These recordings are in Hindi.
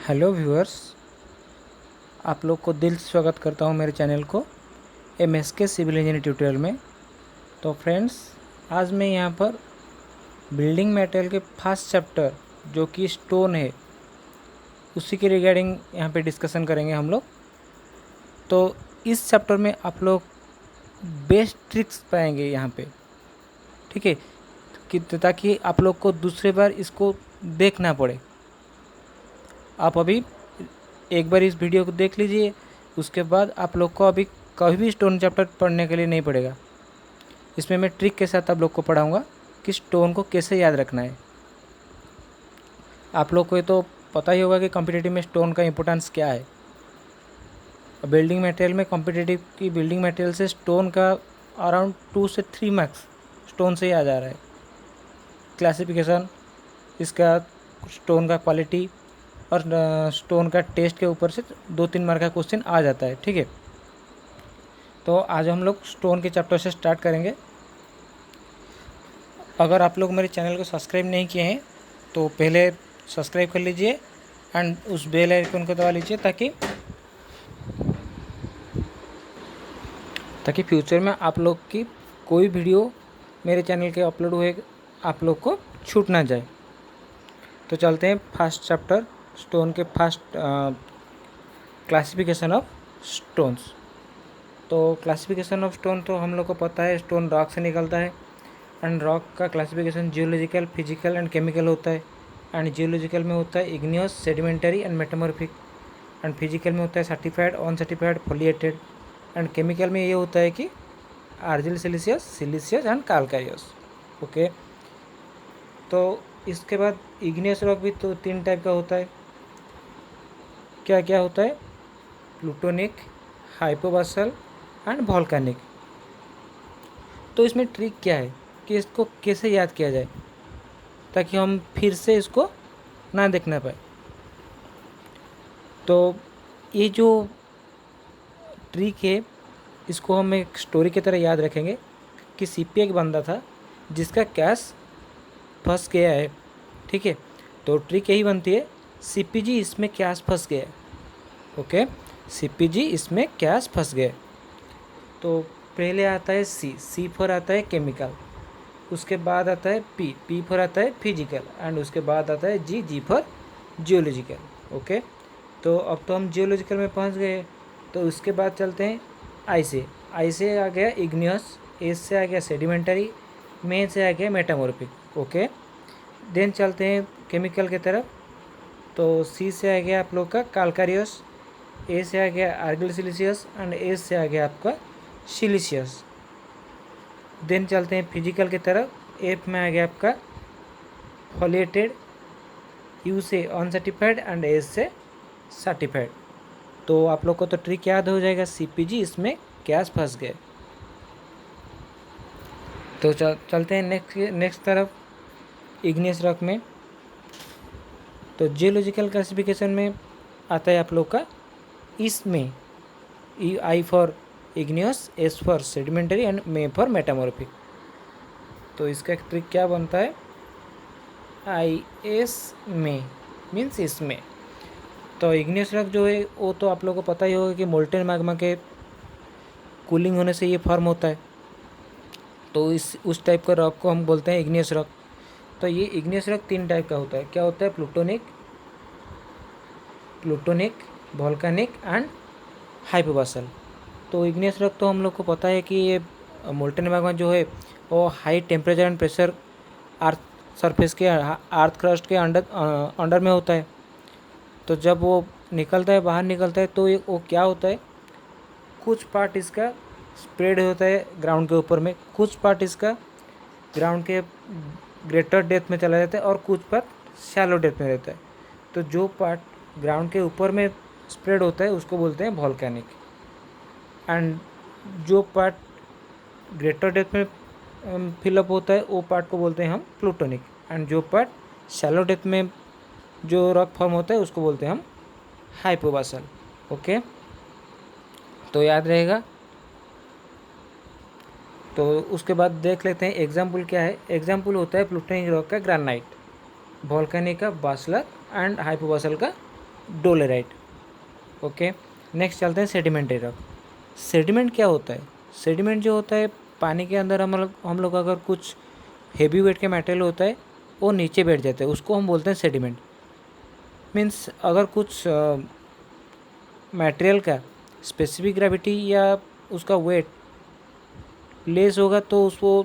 हेलो व्यूअर्स, आप लोग को दिल से स्वागत करता हूं मेरे चैनल को MSK सिविल इंजीनियर ट्यूटोरियल में। तो फ्रेंड्स, आज मैं यहां पर बिल्डिंग मटेरियल के फर्स्ट चैप्टर जो कि स्टोन है उसी के रिगार्डिंग यहां पे डिस्कशन करेंगे हम लोग। तो इस चैप्टर में आप लोग बेस्ट ट्रिक्स पाएंगे यहाँ पे, ठीक है, कि ताकि आप लोग को दूसरे बार इसको देखना पड़े। आप अभी एक बार इस वीडियो को देख लीजिए, उसके बाद आप लोग को अभी कभी भी स्टोन चैप्टर पढ़ने के लिए नहीं पड़ेगा। इसमें मैं ट्रिक के साथ आप लोग को पढ़ाऊँगा कि स्टोन को कैसे याद रखना है। आप लोग को ये तो पता ही होगा कि कॉम्पिटिटिव में स्टोन का इम्पोर्टेंस क्या है। बिल्डिंग मटेरियल में कॉम्पिटिटिव की बिल्डिंग मटेरियल से स्टोन का अराउंड 2 से 3 मार्क्स स्टोन से ही आ जा रहा है। क्लासिफिकेशन, इसका स्टोन का क्वालिटी और स्टोन का टेस्ट के ऊपर से 2-3 मार्क का क्वेश्चन आ जाता है, ठीक है। तो आज हम लोग स्टोन के चैप्टर से स्टार्ट करेंगे। अगर आप लोग मेरे चैनल को सब्सक्राइब नहीं किए हैं तो पहले सब्सक्राइब कर लीजिए एंड उस बेल आइकन को दबा लीजिए ताकि फ्यूचर में आप लोग की कोई वीडियो मेरे चैनल के अपलोड हुए आप लोग को छूट ना जाए। तो चलते हैं फर्स्ट चैप्टर, स्टोन के फर्स्ट क्लासिफिकेशन ऑफ स्टोन्स। तो क्लासिफिकेशन ऑफ स्टोन तो हम लोग को पता है, स्टोन रॉक से निकलता है एंड रॉक का classification geological, physical and chemical होता है। एंड जियोलॉजिकल में होता है igneous, sedimentary and metamorphic. And physical में होता है certified, uncertified, foliated. And chemical में ये होता है कि आर्जिल सिलिशियस, सिलिशियस एंड कैल्कारियस। ओके, तो इसके बाद इग्नियस रॉक भी तो 3 टाइप का होता है। क्या क्या होता है? Plutonic, hypabyssal and volcanic. तो इसमें ट्रिक क्या है कि इसको कैसे याद किया जाए ताकि हम फिर से इसको ना देखना पाए। तो ये जो ट्रिक है इसको हम एक स्टोरी की तरह याद रखेंगे कि सीपी एक बंदा था जिसका कैश फंस गया है, ठीक है। तो ट्रिक यही बनती है, सीपी जी इसमें कैश फंस गया। ओके, सीपी जी इसमें कैश फंस गए। तो पहले आता है सी फॉर आता है केमिकल, उसके बाद आता है पी फॉर आता है फिजिकल एंड उसके बाद आता है जी फॉर जियोलॉजिकल। ओके, तो अब तो हम जियोलॉजिकल में पहुंच गए। तो उसके बाद चलते हैं आई से आ गया इग्नियस, एस से आ गया सेडिमेंटरी, में से आ गया मेटामॉर्फिक। ओके, देन चलते हैं केमिकल की तरफ। तो सी से आ गया आप लोग का कैल्कारियस, ए से आ गया आर्गिल सिलिशियस एंड एस से आ गया आपका सिलिशियस। देन चलते हैं फिजिकल की तरफ, एफ में आ गया आपका फोलिएटेड, यू से अनसर्टिफाइड एंड एस से सर्टिफाइड। तो आप लोग को तो ट्रिक याद हो जाएगा, सीपीजी इसमें कैश फंस गए। तो चलते हैं नेक्स्ट तरफ, इग्नियस रॉक में। तो जियोलॉजिकल क्लासिफिकेशन में आता है आप लोग का इसमें I for igneous, S for sedimentary and M for metamorphic. तो इसका ट्रिक क्या बनता है, आई एस में मीन्स इसमें। तो इग्नियस रॉक जो है वो तो आप लोगों को पता ही होगा कि मोल्टेन मैग्मा के कूलिंग होने से ये फॉर्म होता है। तो उस टाइप का रॉक को हम बोलते हैं इग्नियस रॉक। तो ये इग्नियस रॉक 3 टाइप का होता है। क्या होता है? Plutonic, volcanic and hypabyssal. तो इग्नियस रॉक तो हम लोग को पता है कि ये मोल्टेन मैग्मा जो है वो high temperature and pressure earth surface के, अर्थ क्रस्ट के अंडर में होता है। तो जब वो निकलता है, बाहर निकलता है, तो वो क्या होता है, कुछ पार्ट इसका स्प्रेड होता है ग्राउंड के ऊपर में, कुछ पार्ट इसका ग्राउंड के ग्रेटर डेप्थ में चला जाता है और कुछ पार्ट शैलो डेप्थ में रहता है। तो जो पार्ट ग्राउंड के ऊपर में स्प्रेड होता है उसको बोलते हैं वॉल्केनिक, एंड जो पार्ट ग्रेटर डेप्थ में फिलअप होता है वो पार्ट को बोलते हैं हम प्लूटोनिक, एंड जो पार्ट शैलो डेप्थ में जो रॉक फॉर्म होता है उसको बोलते हैं हम हाइपोबासल। ओके, तो याद रहेगा। तो उसके बाद देख लेते हैं एग्जाम्पल क्या है। एग्जाम्पल होता है प्लूटोनिक रॉक का ग्रेनाइट, वॉल्केनिक का बासल्ट एंड हाइपोबासल का डोलेराइट। ओके, नेक्स्ट चलते हैं सेडिमेंट्री रॉक। सेडिमेंट क्या होता है? सेडिमेंट जो होता है, पानी के अंदर हम लोग अगर कुछ हेवी वेट के मटेरियल होता है वो नीचे बैठ जाता है, उसको हम बोलते हैं सेडिमेंट। मीन्स अगर कुछ मटेरियल का स्पेसिफिक ग्रेविटी या उसका वेट लेस होगा तो उसको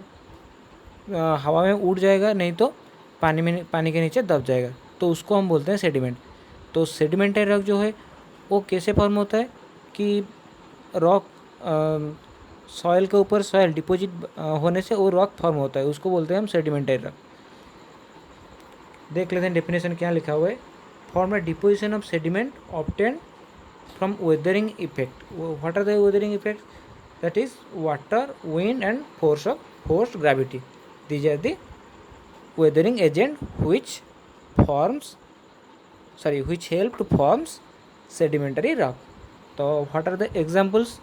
हवा में उड़ जाएगा, नहीं तो पानी के नीचे दब जाएगा, तो उसको हम बोलते हैं सेडिमेंट। तो सेडिमेंटरी रॉक जो है वो कैसे फॉर्म होता है कि रॉक सॉइल के ऊपर सॉइल डिपॉजिट होने से वो रॉक फॉर्म होता है, उसको बोलते हैं हम सेडिमेंटरी रॉक। देख लेते हैं डेफिनेशन क्या लिखा हुआ है। Form a deposition of sediment obtain from weathering effect. What are the weathering effects? That is water, wind and force of forced gravity. These are the weathering agent which help to forms sedimentary rock. So what are the examples?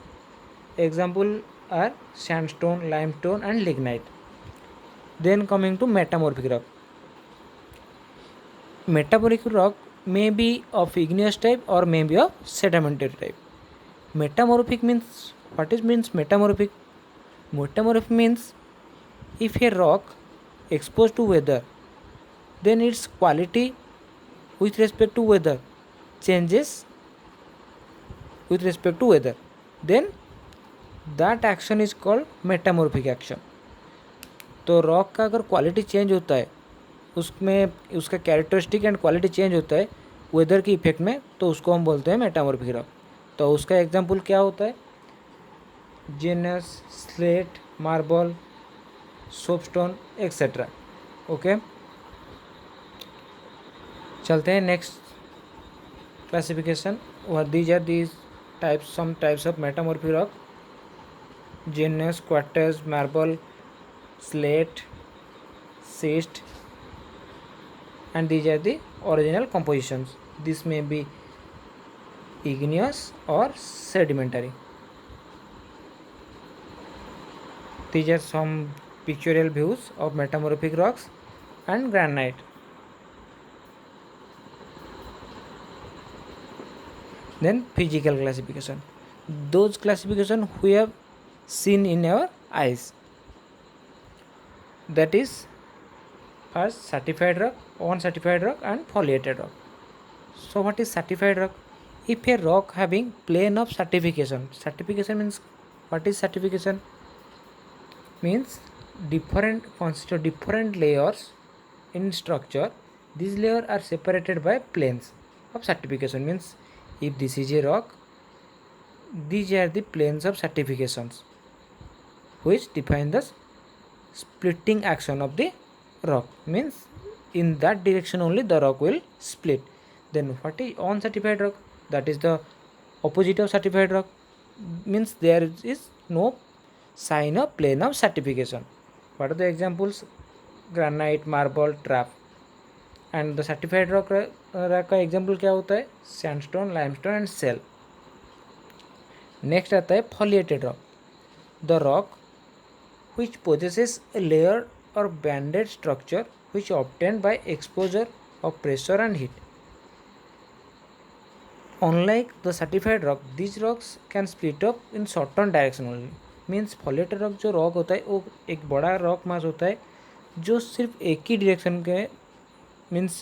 Example are sandstone, limestone and lignite. Then coming to metamorphic rock. Metamorphic rock may be of igneous type or may be of sedimentary type. Metamorphic means, what is means metamorphic? Metamorphic means if a rock exposed to weather, then its quality with respect to weather changes with respect to weather, then that action is called metamorphic action. तो रॉक का अगर क्वालिटी चेंज होता है, उसमें उसका कैरेक्टरिस्टिक एंड क्वालिटी चेंज होता है वेदर की इफेक्ट में, तो उसको हम बोलते हैं मेटामॉर्फिक रॉक। तो उसका एग्जांपल क्या होता है? Gneiss, slate, marble, soapstone etcetera. Okay, चलते हैं next classification. These are these types, some types of metamorphic rock: gneiss, quartz, marble, slate, schist, and these are the original compositions. This may be igneous or sedimentary. These are some pictorial views of metamorphic rocks and granite. Then physical classification, those classification we have seen in our eyes. That is, first certified rock, uncertified rock and foliated rock. So what is certified rock? If a rock having plane of certification, certification means, what is certification? Means consist of different layers in structure. These layers are separated by planes of certification. Means if this is a rock, these are the planes of certifications which define the splitting action of the rock. Means in that direction only the rock will split. Then what is uncertified rock? That is the opposite of certified rock. Means there is no sign of plane of certification. What are the examples? Granite, marble, trap. And the certified rock का एग्जाम्पल क्या होता है? Sandstone, limestone and shale. Next आता है foliated rock, the rock which possesses a layer or banded structure which obtained by exposure of pressure and heat. Unlike the certified rock, these rocks can split up in certain direction only. Means foliated rock जो रॉक होता है वो एक बड़ा रॉक मास होता है जो सिर्फ एक ही डायरेक्शन के, means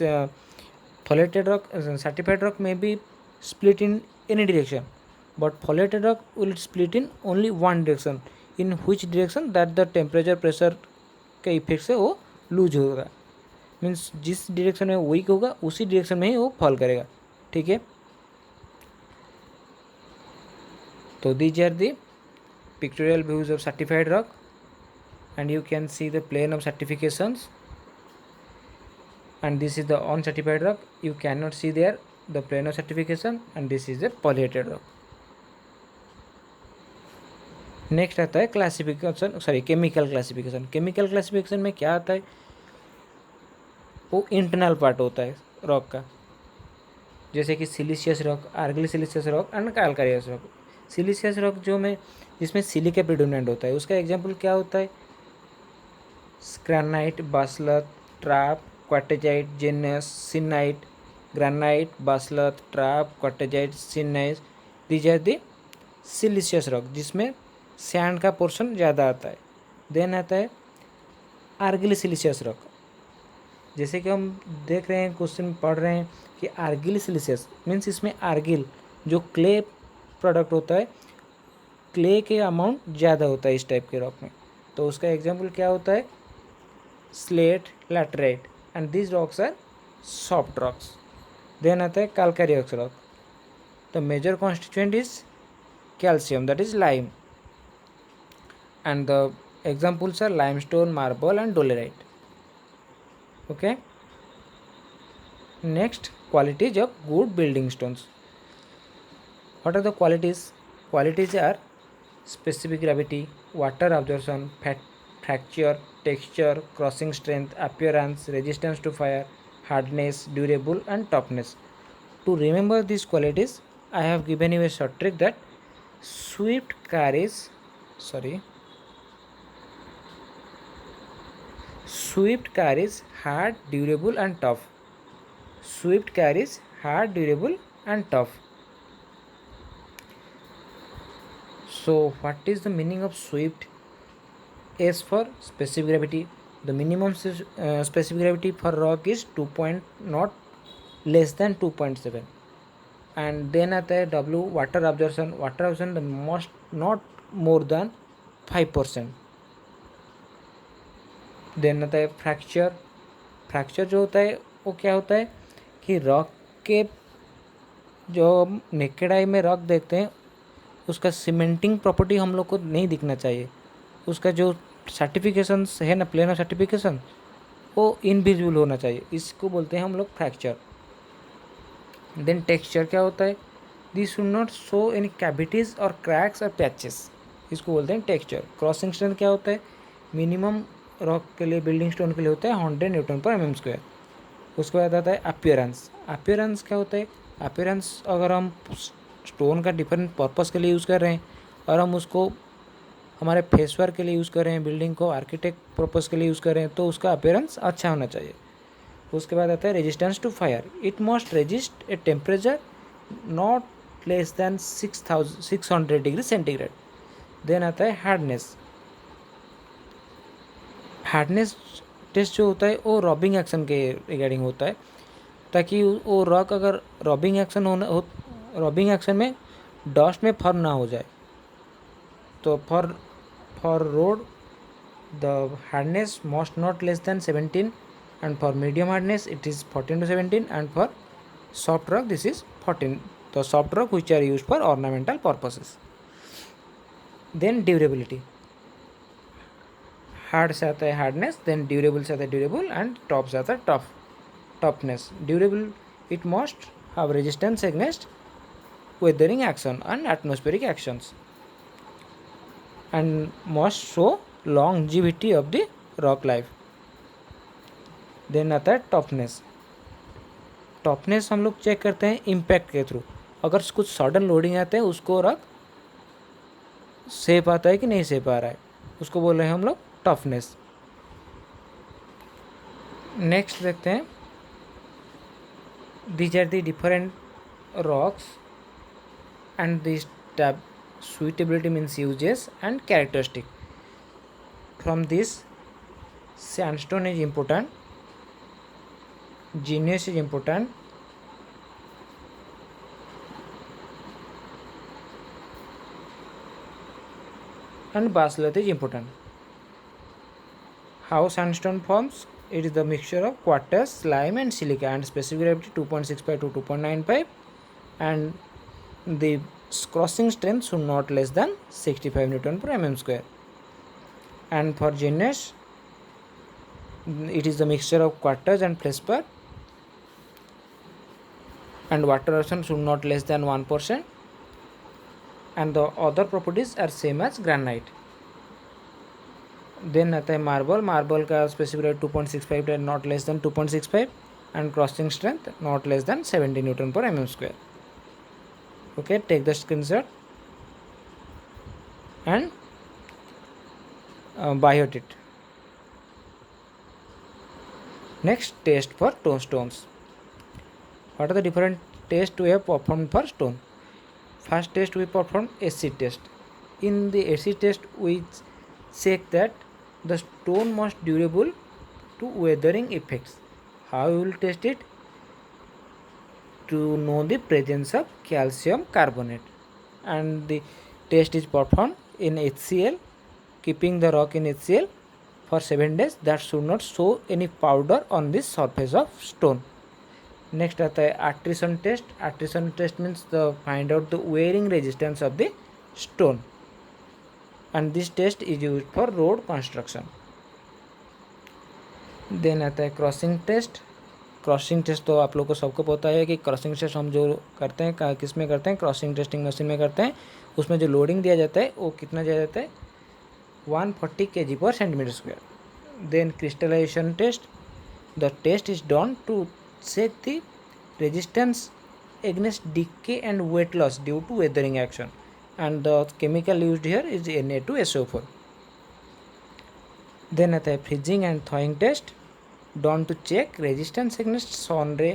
foliated rock, certified rock may be split in any direction, but foliated rock will split in only one direction. In which direction? That the temperature pressure के इफेक्ट से वो लूज होगा। मीन्स जिस डायरेक्शन में वीक होगा उसी डायरेक्शन में ही वो फॉल करेगा। ठीक है, तो these are the pictorial views of certified rock and you can see the plane of certifications, and this is the uncertified rock. You cannot see there the plane of certification, and this is the foliated rock. Next आता है classification, chemical classification. Chemical classification में क्या आता है? वो इंटरनल पार्ट होता है रॉक का, जैसे कि siliceous rock, argillaceous rock and calcareous rock. Siliceous rock जो में जिसमें सिलिका प्रेडोमिनेंट होता है, उसका एग्जांपल क्या होता है? Granite, basalt, trap, quartzite, gneiss, syenite granite, basalt, trap, quartzite, syenite, these are the siliceous rock जिसमें सैंड का पोर्शन ज़्यादा आता है। देन आता है आर्गिल सिलिशियस रॉक। जैसे कि हम देख रहे हैं, क्वेश्चन पढ़ रहे हैं कि आर्गिल सिलिशियस मीन्स इसमें आर्गिल जो क्ले प्रोडक्ट होता है, क्ले के अमाउंट ज़्यादा होता है इस टाइप के रॉक में। तो उसका एग्जाम्पल क्या होता है, slate, laterite, and this rocks are soft rocks. Then आता है calcareous rock. The major constituent is calcium, that is lime, and the examples are limestone, marble and dolerite. Okay, next, qualities of good building stones. What are the qualities? Qualities are specific gravity, water absorption, fracture, texture, crossing strength, appearance, resistance to fire, hardness, durable and toughness. To remember these qualities, I have given you a short trick that swift carries Swift carries hard, durable and tough. Swift carries hard, durable and tough. So what is the meaning of swift? S for specific gravity. The minimum specific gravity for rock is 2 not less than 2.7. And then आता है W, water absorption. Water absorption the most not more than 5%. Then आता है फ्रैक्चर। फ्रैक्चर जो होता है वो क्या होता है कि रॉक के जो नेकेड आई में रॉक देखते हैं उसका सीमेंटिंग प्रॉपर्टी हम लोग को नहीं दिखना चाहिए। उसका जो सर्टिफिकेशंस है ना, प्लेन ऑफ सर्टिफिकेशन, वो इनविजिबल होना चाहिए। इसको बोलते हैं हम लोग फ्रैक्चर। देन टेक्सचर क्या होता है, this should not show any cavities और क्रैक्स और पैचेस, इसको बोलते हैं टेक्सचर। क्रॉसिंग स्ट्रेंथ क्या होता है, मिनिमम रॉक के लिए, बिल्डिंग स्टोन के लिए होता है 100 न्यूटन पर mm स्क्वायर। उसके बाद आता है अपीयरेंस। अपीयरेंस क्या होता है, अपीयरेंस अगर हम स्टोन का डिफरेंट पर्पस के लिए यूज़ कर रहे हैं और हम उसको हमारे फेसवर्क के लिए यूज़ कर रहे हैं, बिल्डिंग को आर्किटेक्ट पर्पस के लिए यूज़ कर रहे हैं, तो उसका अपीयरेंस अच्छा होना चाहिए। उसके बाद आता है resistance to fire, it must resist a temperature not less than 600 degree centigrade. Then आता है हार्डनेस। हार्डनेस टेस्ट जो होता है वो रॉबिंग एक्शन के रिगार्डिंग होता है, ताकि वो रॉक अगर रॉबिंग एक्शन में डस्ट में फॉर्म ना हो जाए। तो for road the hardness must not less then 17, and for medium hardness it is 14 to 17, and for soft rock this is 14, the soft rock which are used for ornamental purposes. Then durability, hard से आता है हार्डनेस, देन ड्यूरेबल से आता है ड्यूरेबल, एंड टॉप से आता है toughness. Durable, it must have resistance against weathering action and atmospheric actions, and must show longevity of the rock life. Then आता है टफनेस। टफनेस हम लोग चेक करते हैं इम्पैक्ट के थ्रू, अगर कुछ सडन लोडिंग आते हैं उसको रॉक सेफ आता है कि नहीं सेफ आ रहा है, उसको बोल रहे हैं हम लोग टफनेस। नेक्स्ट देखते हैं, these are the different rocks and this tab suitability means uses and characteristic. From this, sandstone is important, gneis is important, and basalt is important. How sandstone forms? It is the mixture of quartz, lime and silica, and specific gravity 2.65 to 2.95, and the crossing strength should not less than 65 Newton per mm square. And for gneiss, it is the mixture of quartz and feldspar, and water absorption should not less than 1%, and the other properties are same as granite. Then आता है मार्बल। मार्बल का specific gravity 2.65 not less than 2.65, and crossing strength not less than 70 newton पर mm square. Okay, take the screenshot and biote it. Next, test for stones. What are the different tests we have performed for stone? First test we performed acid test. In the acid test we check that the stone must durable to weathering effects. How we will test it? To know the presence of calcium carbonate, and the test is performed in HCl, keeping the rock in HCl for 7 days. That should not show any powder on the surface of stone. Next आता है attrition test. Attrition test means the find out the wearing resistance of the stone, and this test is use for road construction. Then आता है क्रॉसिंग टेस्ट. क्रॉसिंग टेस्ट तो आप लोग को सबको पता है कि क्रॉसिंग टेस्ट हम जो करते हैं किस में करते हैं, क्रॉसिंग टेस्टिंग मशीन में करते हैं. उसमें जो लोडिंग दिया जाता है वो कितना दिया जाता है, 140 kg पर centimetre square. Then crystallisation test. The test is done to check the resistance against decay and weight loss due to weathering action, and the chemical used here is Na2SO4. Then आता है freezing and thawing test, done to check resistance against sun ray,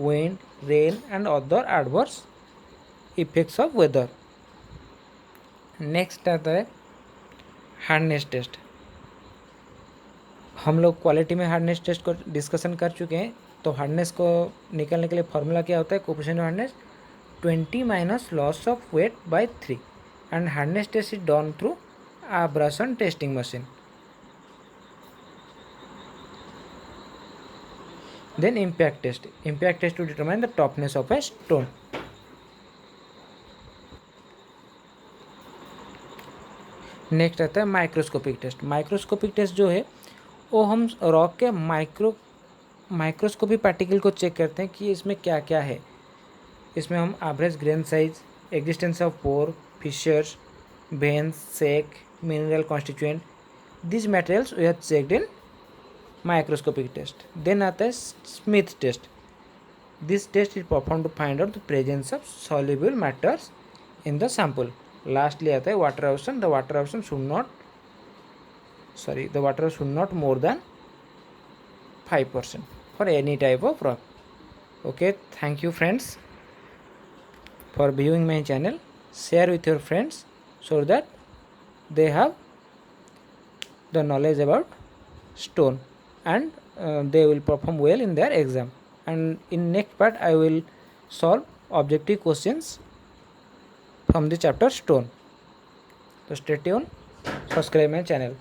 wind, rain and other adverse effects of weather. Next आता है हार्डनेस टेस्ट. हम लोग क्वालिटी में हार्डनेस टेस्ट को डिस्कशन कर चुके हैं. तो हार्डनेस को निकालने के लिए फार्मूला क्या होता है, coefficient of hardness 20 minus loss of weight by 3, and hardness test is done through abrasion testing machine. Then impact test. Impact test to determine the toughness of a stone. Next आता है माइक्रोस्कोपिक टेस्ट. माइक्रोस्कोपिक टेस्ट जो है वो हम रॉक के माइक्रोस्कोपी पार्टिकल को चेक करते हैं कि इसमें क्या क्या है. इसमें हम average grain size, existence of pore, fissures, veins, sec, mineral constituent, this materials we have checked in microscopic test. Then आता है Smith test. This test is perform to find out the presence of soluble matters in the sample. Lastly आता है water absorption. The water absorption should not more than 5% for any type of rock. Okay, thank you friends for viewing my channel. Share with your friends so that they have the knowledge about stone, and they will perform well in their exam. And in next part I will solve objective questions from the chapter stone. So stay tuned, subscribe my channel.